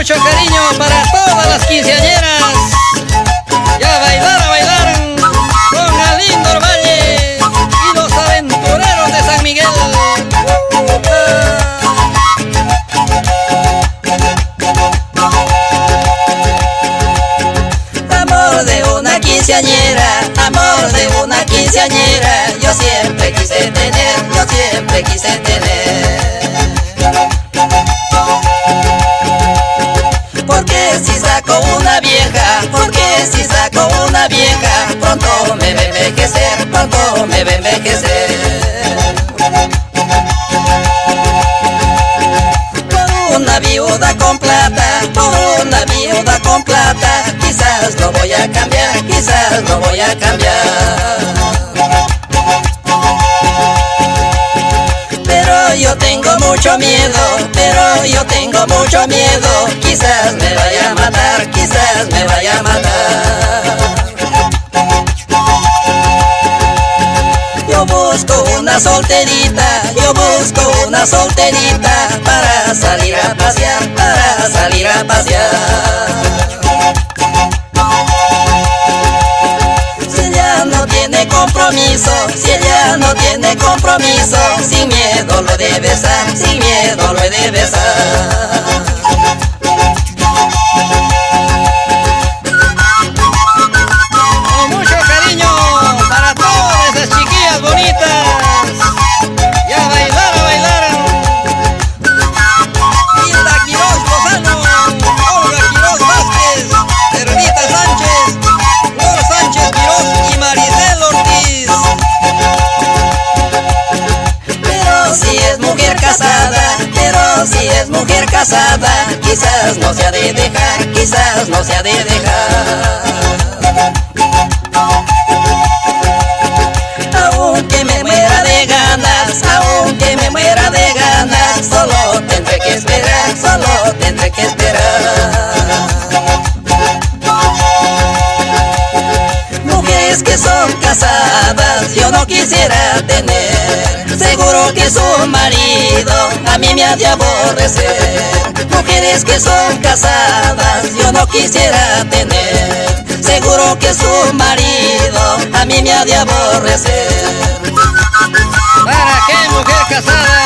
mucho cariño para todas las quinceañeras. Ya bailaron con Alindo Valle y los aventureros de San Miguel. Amor de una quinceañera, amor de una quinceañera, yo siempre quise tener, yo siempre quise tener. Porque si saco una vieja, porque si saco una vieja, pronto me va a envejecer, pronto me va a envejecer. Por una viuda con plata, por una viuda con plata, quizás no voy a cambiar, quizás no voy a cambiar. Pero yo tengo mucho miedo, pero yo tengo mucho miedo, quizás me vaya a matar, quizás me vaya a matar. Yo busco una solterita, yo busco una solterita para salir a pasear, para salir a pasear. Si ella no tiene compromiso, si ella no tiene compromiso, sin miedo lo he de besar, sin miedo lo he de besar. Con mucho cariño para todas esas chiquillas bonitas. Ya bailaron. Hilda Quiroz Lozano, Olga Quiroz Vázquez, Ernita Sánchez, Flor Sánchez Quiroz y Maricel Ortiz. Pero si es mujer casada, pero si es mujer casada, quizás no se ha de dejar, quizás no se ha de dejar. Aunque me muera de ganas, aunque me muera de ganas, solo tendré que esperar, solo tendré que esperar. Mujeres que son casadas, yo no quisiera tener. Seguro que su marido a mí me ha de aborrecer. Mujeres que son casadas, yo no quisiera tener. Seguro que su marido a mí me ha de aborrecer. ¿Para qué mujer casada